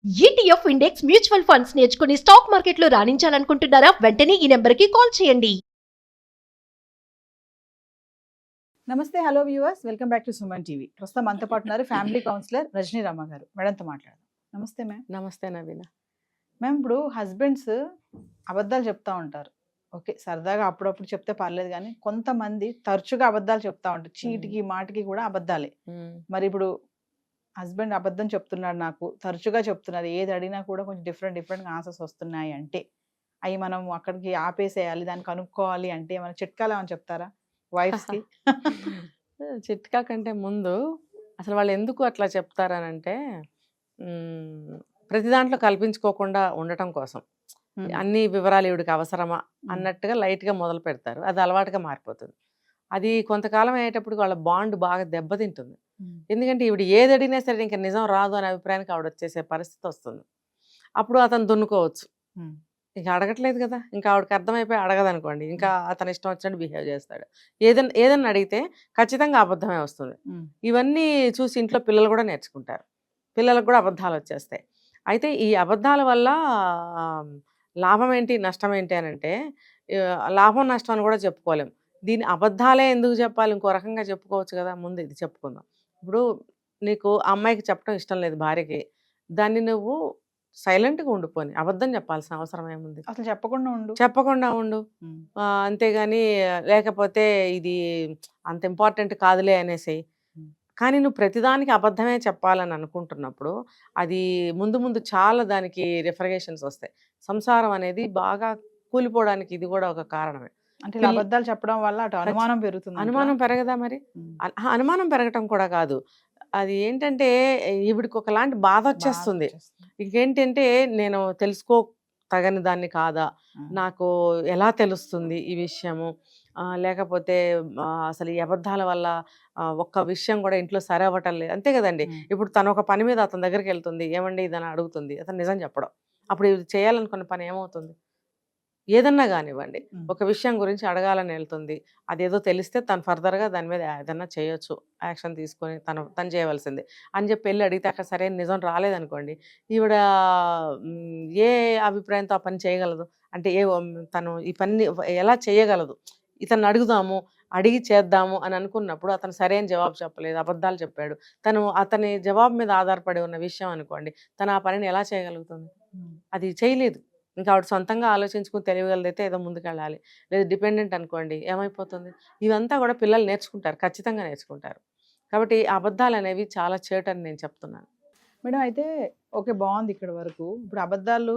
ETF index mutual funds నేర్చుకుని stock మార్కెట్లో రాణించాలనుకుంటున్నారా? వెంటనే ఈ నెంబర్కి కాల్ చేయండి. నమస్తే, hello viewers, welcome back to Suman TV. ప్రస్తుతం మనతో పాటు ఉన్నారు ఫ్యామిలీ కౌన్సిలర్ రజనీ రమ గారు. మేడంతో మాట్లాడదాం. నమస్తే మ్యామ్. నమస్తే నవీన. మ్యామ్, ఇప్పుడు హస్బెండ్స్ అబద్ధాలు చెప్తా ఉంటారు. ఓకే, సరదాగా అప్పుడప్పుడు చెప్తే పర్లేదు, కానీ కొంతమంది తరచుగా అబద్ధాలు చెప్తా ఉంటారు. చీటికి మాటికి కూడా అబద్ధాలే. మరి ఇప్పుడు హస్బెండ్ అబద్ధం చెప్తున్నాడు, నాకు తరచుగా చెప్తున్నారు, ఏది అడిగినా కూడా కొంచెం డిఫరెంట్ ఆన్సర్స్ వస్తున్నాయి అంటే అవి మనం అక్కడికి ఆపేసేయాలి, దాన్ని కనుక్కోవాలి అంటే మన చిట్కాలు ఏమైనా చెప్తారా వైఫ్స్కి? చిట్కా కంటే ముందు అసలు వాళ్ళు ఎందుకు అట్లా చెప్తారనంటే ప్రతి దాంట్లో కల్పించుకోకుండా ఉండటం కోసం, అన్ని వివరాలు ఇవిడికి అవసరమా అన్నట్టుగా లైట్గా మొదలు పెడతారు. అది అలవాటుగా మారిపోతుంది. అది కొంతకాలం అయ్యేటప్పుడు వాళ్ళ బాండ్ బాగా దెబ్బతింటుంది. ఎందుకంటే ఈవిడ ఏది అడిగినా సరే ఇంకా నిజం రాదు అనే అభిప్రాయానికి ఆవిడ వచ్చేసే పరిస్థితి వస్తుంది. అప్పుడు అతను దున్నుకోవచ్చు, ఇంకా అడగట్లేదు కదా, ఇంకా ఆవిడకి అర్థమైపోయి అడగదనుకోండి, ఇంకా అతను ఇష్టం వచ్చినట్టు బిహేవ్ చేస్తాడు. ఏదన్నా అడిగితే ఖచ్చితంగా అబద్ధమే వస్తుంది. ఇవన్నీ చూసి ఇంట్లో పిల్లలు కూడా నేర్చుకుంటారు, పిల్లలకు కూడా అబద్ధాలు వచ్చేస్తాయి. అయితే ఈ అబద్ధాల వల్ల లాభం ఏంటి నష్టం ఏంటి అని అంటే, లాభం నష్టం అని కూడా చెప్పుకోలేం. దీని అబద్ధాలే ఎందుకు చెప్పాలి, ఇంకో రకంగా చెప్పుకోవచ్చు కదా. ముందు ఇది చెప్పుకుందాం. ఇప్పుడు నీకు అమ్మాయికి చెప్పడం ఇష్టం లేదు భార్యకి, దాన్ని నువ్వు సైలెంట్గా ఉండిపోని, అబద్ధం చెప్పాల్సిన అవసరం ఏముంది? అసలు చెప్పకుండా ఉండు. అంతేగాని లేకపోతే ఇది అంత ఇంపార్టెంట్ కాదులే అనేసి. కానీ నువ్వు ప్రతిదానికి అబద్ధమే చెప్పాలని అనుకుంటున్నప్పుడు అది ముందు చాలా దానికి రిఫర్గేషన్స్ వస్తాయి. సంసారం అనేది బాగా కూలిపోవడానికి ఇది కూడా ఒక కారణమే. అంటే అబద్ధాలు చెప్పడం వల్ల అటు అనుమానం పెరుగుతుంది. అనుమానం పెరగదా మరి? అనుమానం పెరగటం కూడా కాదు, అది ఏంటంటే ఈవిడికి ఒకలాంటి బాధ వచ్చేస్తుంది. ఇంకేంటంటే నేను తెలుసుకో తగని దాన్ని కాదా, నాకు ఎలా తెలుస్తుంది ఈ విషయము, లేకపోతే అసలు ఈ అబద్ధాల వల్ల ఒక్క విషయం కూడా ఇంట్లో సరే అవ్వటం లేదు, అంతే కదండి. ఇప్పుడు తను ఒక పని మీద అతని దగ్గరికి వెళ్తుంది, ఏమండి ఇదని అడుగుతుంది, అతను నిజం చెప్పడం, అప్పుడు ఇది చేయాలనుకున్న పని ఏమవుతుంది? ఏదన్నా కానివ్వండి, ఒక విషయం గురించి అడగాలని వెళ్తుంది, అదేదో తెలిస్తే తను ఫర్దర్గా దాని మీద ఏదన్నా చేయొచ్చు, యాక్షన్ తీసుకొని తను చేయవలసింది అని చెప్పి వెళ్ళి అడిగితే అక్కడ సరైన నిజం రాలేదనుకోండి, ఈవిడ ఏ అభిప్రాయంతో ఆ పని చేయగలదు? అంటే తను ఈ పని ఎలా చేయగలదు? ఇతను అడిగి చేద్దాము అని అనుకున్నప్పుడు అతను సరైన జవాబు చెప్పలేదు, అబద్ధాలు చెప్పాడు, అతని జవాబు మీద ఆధారపడి ఉన్న విషయం అనుకోండి, తను ఆ పనిని ఎలా చేయగలుగుతుంది? అది చేయలేదు. ఇంకా ఆవిడ సొంతంగా ఆలోచించుకుని తెలియగలదైతే ఏదో ముందుకెళ్ళాలి, లేదా డిపెండెంట్ అనుకోండి, ఏమైపోతుంది? ఇవంతా కూడా పిల్లలు నేర్చుకుంటారు, ఖచ్చితంగా నేర్చుకుంటారు. కాబట్టి అబద్ధాలు అనేవి చాలా చేటని నేను చెప్తున్నాను. మేడం, అయితే ఓకే, బాగుంది ఇక్కడ వరకు. ఇప్పుడు అబద్ధాలు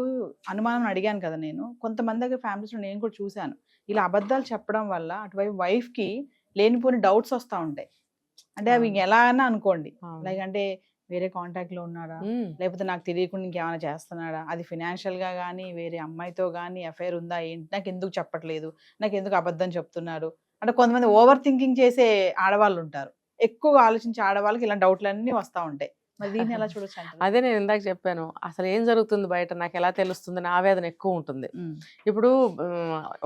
అనుమానం అడిగాను కదా నేను, కొంతమంది దగ్గర ఫ్యామిలీస్లో నేను కూడా చూశాను, ఇలా అబద్ధాలు చెప్పడం వల్ల అటువైపు వైఫ్కి లేనిపోని డౌట్స్ వస్తూ ఉంటాయి. అంటే అవి ఎలా అన్నా అనుకోండి, లైక్ అంటే వేరే కాంటాక్ట్లో ఉన్నాడా, లేకపోతే నాకు తెలియకుండా ఇంకేమైనా చేస్తున్నాడా, అది ఫినాన్షియల్గా కానీ వేరే అమ్మాయితో కానీ అఫైర్ ఉందా ఏంటి, నాకు ఎందుకు చెప్పట్లేదు, నాకు ఎందుకు అబద్ధం చెప్తున్నారు అంటే కొంతమంది ఓవర్ థింకింగ్ చేసే ఆడవాళ్ళు ఉంటారు. ఎక్కువగా ఆలోచించే ఆడవాళ్ళకి ఇలా డౌట్లన్నీ వస్తూ ఉంటాయి. మరి దీన్ని ఎలా చూడొచ్చు? అదే నేను ఇందాక చెప్పాను, అసలు ఏం జరుగుతుంది బయట నాకు ఎలా తెలుస్తుంది, నా ఆవేదన ఎక్కువ ఉంటుంది. ఇప్పుడు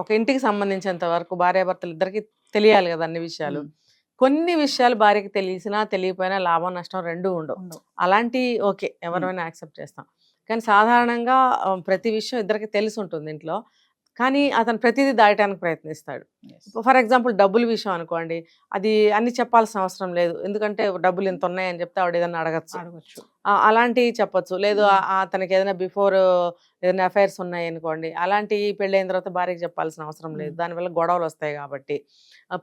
ఒక ఇంటికి సంబంధించినంత వరకు భార్యాభర్తలు ఇద్దరికి తెలియాలి కదా అన్ని విషయాలు. కొన్ని విషయాలు భార్యకి తెలిసినా తెలియకపోయినా లాభం నష్టం రెండూ ఉండవు. అలాంటి ఓకే, ఎవరైనా యాక్సెప్ట్ చేస్తాం. కానీ సాధారణంగా ప్రతి విషయం ఇద్దరికి తెలిసి ఉంటుంది ఇంట్లో, కానీ అతను ప్రతిదీ దాయటానికి ప్రయత్నిస్తాడు. ఫర్ ఎగ్జాంపుల్ డబ్బుల విషయం అనుకోండి, అది అన్ని చెప్పాల్సిన అవసరం లేదు, ఎందుకంటే డబ్బులు ఇంత ఉన్నాయని చెప్తే ఆవిడ ఏదైనా అడగచ్చు, అలాంటివి చెప్పచ్చు. లేదు అతనికి ఏదైనా బిఫోర్ ఏదైనా అఫైర్స్ ఉన్నాయి అనుకోండి, అలాంటి పెళ్ళైన తర్వాత భార్యకి చెప్పాల్సిన అవసరం లేదు, దానివల్ల గొడవలు వస్తాయి. కాబట్టి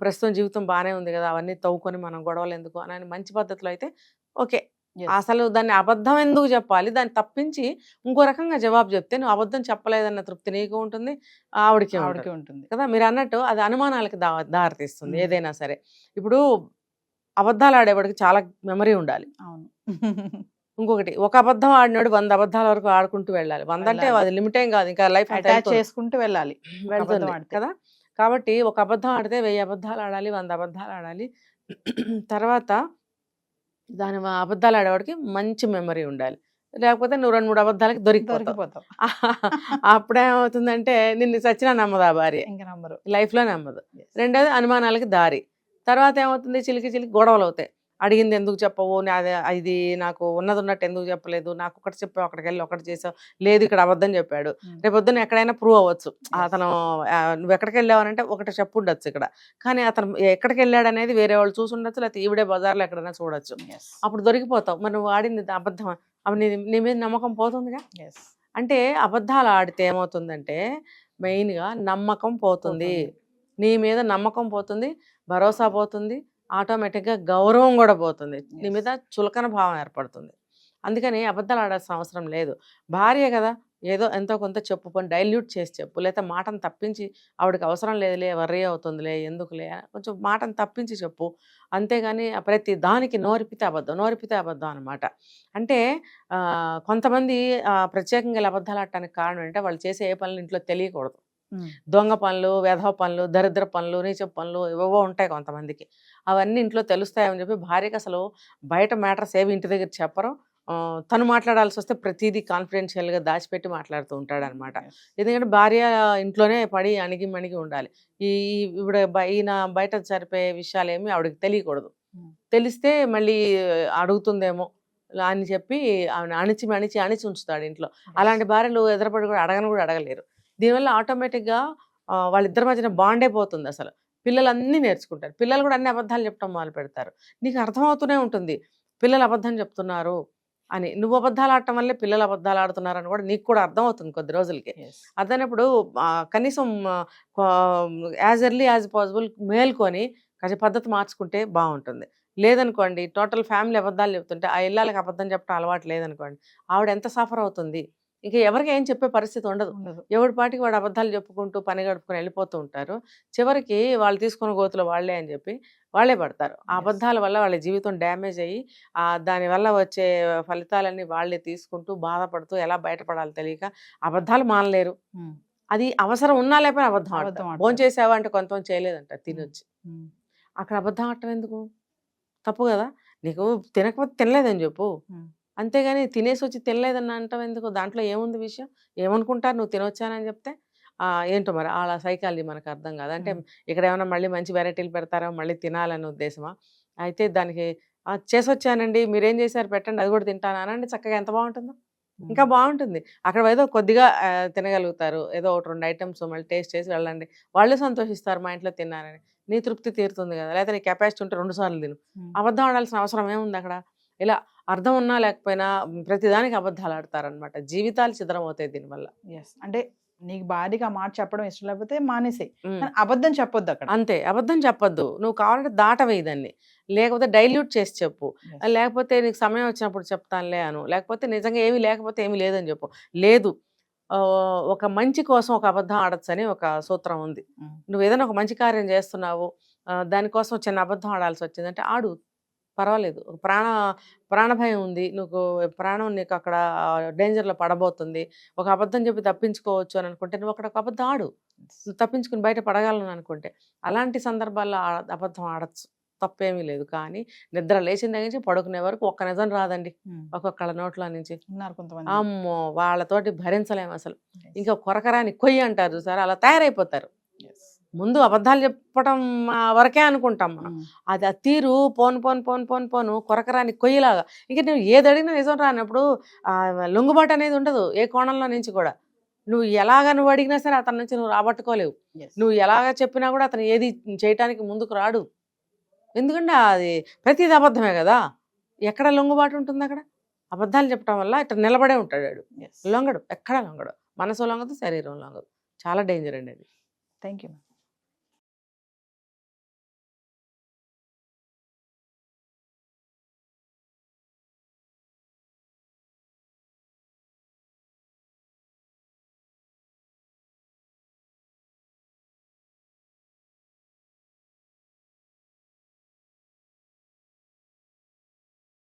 ప్రస్తుతం జీవితం బాగానే ఉంది కదా, అవన్నీ తవ్వుకొని మనం గొడవలు ఎందుకు అని మంచి పద్ధతిలో అయితే ఓకే. అసలు దాన్ని అబద్ధం ఎందుకు చెప్పాలి, దాన్ని తప్పించి ఇంకో రకంగా జవాబు చెప్తే నువ్వు అబద్ధం చెప్పలేదన్న తృప్తి నీకు ఉంటుంది, ఆవిడకి ఉంటుంది కదా. మీరు అన్నట్టు అది అనుమానాలకి దారితీస్తుంది ఏదైనా సరే. ఇప్పుడు అబద్ధాలు ఆడేవాడికి చాలా మెమరీ ఉండాలి. అవును. ఇంకొకటి, ఒక అబద్ధం ఆడినాడు 100 అబద్ధాల వరకు ఆడుకుంటూ వెళ్ళాలి. 100 అంటే అది లిమిట్ ఏం కాదు, ఇంకా లైఫ్ అటాచ్ చేసుకుంటూ వెళ్ళాలి కదా. కాబట్టి ఒక అబద్ధం ఆడితే 1000 అబద్ధాలు ఆడాలి, 100 అబద్ధాలు ఆడాలి. తర్వాత దాని అబద్ధాలు ఆడేవాడికి మంచి మెమరీ ఉండాలి, లేకపోతే నువ్వు 2-3 అబద్ధాలకి దొరికిపోతావు. అప్పుడేమవుతుందంటే నిన్ను చచ్చినా నమ్మదు ఆ భార్య, లైఫ్లో నమ్మదు. రెండోది అనుమానాలకి దారి. తర్వాత ఏమవుతుంది, చిలికి గొడవలు అవుతాయి. అడిగింది ఎందుకు చెప్పవు, ఇది నాకు ఉన్నది ఉన్నట్టు ఎందుకు చెప్పలేదు, నాకు ఒకటి చెప్పావు అక్కడికి వెళ్ళి ఒకటి చేసావు, లేదు ఇక్కడ అబద్ధం చెప్పాడు, రేపొద్దున ఎక్కడైనా ప్రూవ్ అవ్వచ్చు అతను నువ్వు ఎక్కడికి వెళ్ళావనంటే ఒకటి చెప్పు ఉండొచ్చు ఇక్కడ, కానీ అతను ఎక్కడికి వెళ్ళాడు అనేది వేరే వాళ్ళు చూసి ఉండొచ్చు, లేకపోతే ఈవిడే బజార్లో ఎక్కడైనా చూడొచ్చు, అప్పుడు దొరికిపోతావు. మరి నువ్వు ఆడింది అబద్ధం, అవి నీ మీద నమ్మకం పోతుందిగా. అంటే అబద్ధాలు ఆడితే ఏమవుతుందంటే మెయిన్గా నమ్మకం పోతుంది, నీ మీద నమ్మకం పోతుంది, భరోసా పోతుంది, ఆటోమేటిక్గా గౌరవం కూడా పోతుంది, నీ మీద చులకన భావం ఏర్పడుతుంది. అందుకని అబద్ధాలు ఆడాల్సిన అవసరం లేదు. భార్య కదా, ఏదో ఎంతో కొంత చెప్పు, పని డైల్యూట్ చేసి చెప్పు, లేకపోతే మాటను తప్పించి ఆవిడకి అవసరం లేదులే, వర్రీ అవుతుందిలే, ఎందుకులే, కొంచెం మాటను తప్పించి చెప్పు. అంతేగాని ప్రతి దానికి నోరిపితే అబద్ధం అనమాట. అంటే కొంతమంది ప్రత్యేకంగా అబద్ధాలు ఆడటానికి కారణం అంటే వాళ్ళు చేసే ఏ పనులు ఇంట్లో తెలియకూడదు. దొంగ పనులు, వెధవ పనులు, దరిద్ర పనులు, నీచ పనులు ఏవో ఉంటాయి కొంతమందికి, అవన్నీ ఇంట్లో తెలుస్తాయని చెప్పి భార్యకి అసలు బయట మ్యాటర్స్ ఏవి ఇంటి దగ్గర చెప్పరు. తను మాట్లాడాల్సి వస్తే ప్రతిదీ కాన్ఫిడెన్షియల్గా దాచిపెట్టి మాట్లాడుతూ ఉంటాడు అనమాట. ఎందుకంటే భార్య ఇంట్లోనే పడి అణిగి మణిగి ఉండాలి. ఈయన బయట సరిపోయే విషయాలు ఏమి ఆవిడకి తెలియకూడదు. తెలిస్తే మళ్ళీ అడుగుతుందేమో అని చెప్పి ఆమె అణిచి ఉంచుతాడు ఇంట్లో. అలాంటి భార్యలు ఎదురపడి కూడా అడగలేరు. దీనివల్ల ఆటోమేటిక్గా వాళ్ళిద్దరి మధ్యన బాండే పోతుంది. అసలు పిల్లలు అన్నీ నేర్చుకుంటారు, పిల్లలు కూడా అన్ని అబద్ధాలు చెప్పడం మొదలు పెడతారు. నీకు అర్థమవుతూనే ఉంటుంది పిల్లలు అబద్ధం చెప్తున్నారు అని. నువ్వు అబద్ధాలు ఆడటం వల్లే పిల్లలు అబద్ధాలు ఆడుతున్నారని కూడా నీకు కూడా అర్థమవుతుంది కొద్ది రోజులకి. అదనప్పుడు కనీసం యాజ్ ఎర్లీ యాజ్ పాసిబుల్ మేల్కొని కొంచెం పద్ధతి మార్చుకుంటే బాగుంటుంది. లేదనుకోండి టోటల్ ఫ్యామిలీ అబద్ధాలు చెప్తుంటే ఆ ఇళ్ళకి అబద్ధం చెప్పడం అలవాటు లేదనుకోండి, ఆవిడ ఎంత సఫర్ అవుతుంది. ఇంకా ఎవరికి ఏం చెప్పే పరిస్థితి ఉండదు. ఎవడి పాటికి వాడు అబద్ధాలు చెప్పుకుంటూ పని గడుపుకొని వెళ్ళిపోతూ ఉంటారు. చివరికి వాళ్ళు తీసుకున్న గోతులు వాళ్ళే అని చెప్పి వాళ్ళే పడతారు. ఆ అబద్ధాల వల్ల వాళ్ళ జీవితం డ్యామేజ్ అయ్యి దానివల్ల వచ్చే ఫలితాలన్నీ వాళ్ళే తీసుకుంటూ బాధపడుతూ ఎలా బయటపడాలో తెలియక అబద్ధాలు మానలేరు. అది అవసరం ఉన్నా లేకపోయినా అబద్ధం ఆడతాం. భోంచేసావా అంటే కొంతమంది చేయలేదంట తినొచ్చి, అక్కడ అబద్ధం ఆడటం ఎందుకు? తప్పు కదా. నీకు తినకపోతే తినలేదని చెప్పు, అంతేగాని తినేసి వచ్చి తినలేదని అంటావు ఎందుకు? దాంట్లో ఏముంది విషయం? ఏమనుకుంటారు నువ్వు తినొచ్చానని చెప్తే? ఏంటో మరి అలా సైకాలజీ మనకు అర్థం కాదు. అంటే ఇక్కడ ఏమైనా మళ్ళీ మంచి వెరైటీలు పెడతారో మళ్ళీ తినాలని ఉద్దేశమా? అయితే దానికి చేసొచ్చానండి మీరేం చేశారు పెట్టండి అది కూడా తింటాను అనండి, చక్కగా ఎంత బాగుంటుందో. ఇంకా బాగుంటుంది. అక్కడ ఏదో కొద్దిగా తినగలుగుతారు, ఏదో 1-2 ఐటమ్స్ మళ్ళీ టేస్ట్ చేసి వెళ్ళండి, వాళ్ళు సంతోషిస్తారు మా ఇంట్లో తిన్నారని. నీ తృప్తి తీరుతుంది కదా. లేకపోతే నీ కెపాసిటీ ఉంటే 2 సార్లు తిను. అబద్ధం ఆడాల్సిన అవసరం ఏముంది అక్కడ? ఇలా అర్థం ఉన్నా లేకపోయినా ప్రతిదానికి అబద్ధాలు ఆడతారనమాట. జీవితాలు చిద్రమవుతాయి దీనివల్ల. అంటే నీకు భార్యకి ఆ మాట చెప్పడం ఇష్టం లేకపోతే మానేసేయి, అబద్ధం చెప్పొద్దు అక్కడ. అంతే, అబద్ధం చెప్పొద్దు. నువ్వు కావాలంటే దాటవేయి దాన్ని, లేకపోతే డైల్యూట్ చేసి చెప్పు, లేకపోతే నీకు సమయం వచ్చినప్పుడు చెప్తానులే అను, లేకపోతే నిజంగా ఏమీ లేకపోతే ఏమీ లేదని చెప్పు. లేదు ఒక మంచి కోసం ఒక అబద్ధం ఆడొచ్చు అని ఒక సూత్రం ఉంది. నువ్వు ఏదైనా ఒక మంచి కార్యం చేస్తున్నావు, దానికోసం చిన్న అబద్ధం ఆడాల్సి వచ్చిందంటే ఆడు, పర్వాలేదు. ప్రాణభయం ఉంది, నువ్వు ప్రాణం నీకు అక్కడ డేంజర్లో పడబోతుంది, ఒక అబద్ధం చెప్పి తప్పించుకోవచ్చు అని అనుకుంటే నువ్వు అక్కడ ఒక అబద్ధం ఆడు, నువ్వు తప్పించుకుని బయట పడగలను అనుకుంటే. అలాంటి సందర్భాల్లో అబద్ధం ఆడచ్చు, తప్పేమీ లేదు. కానీ నిద్ర లేచిన దగ్గర నుంచి పడుకునే వరకు ఒక్క నిజం రాదండి ఒక్కొక్కళ్ళ నోట్లో నుంచి. అమ్మో వాళ్ళతోటి భరించలేము అసలు. ఇంకా కొరకరాని కొయ్యి అంటారు చూసారా, అలా తయారైపోతారు. ముందు అబద్ధాలు చెప్పడం వరకే అనుకుంటాం మనం, అది ఆ తీరు పోను కొరకరాని కొయ్యిలాగా. ఇంకా నువ్వు ఏది అడిగినా నిజం రానప్పుడు లొంగుబాటు అనేది ఉండదు ఏ కోణంలో నుంచి కూడా. నువ్వు అడిగినా సరే అతని నుంచి నువ్వు రాబట్టుకోలేవు. నువ్వు ఎలాగ చెప్పినా కూడా అతను ఏది చేయటానికి ముందుకు రాడు. ఎందుకంటే అది ప్రతిది అబద్ధమే కదా. ఎక్కడ లొంగుబాటు ఉంటుంది అక్కడ? అబద్ధాలు చెప్పడం వల్ల ఇట్లా నిలబడే ఉంటాడు వాడు, లొంగడు, ఎక్కడ లొంగడు. మనసు లొంగదు, శరీరం లొంగదు. చాలా డేంజర్ అండి అది. Thank you.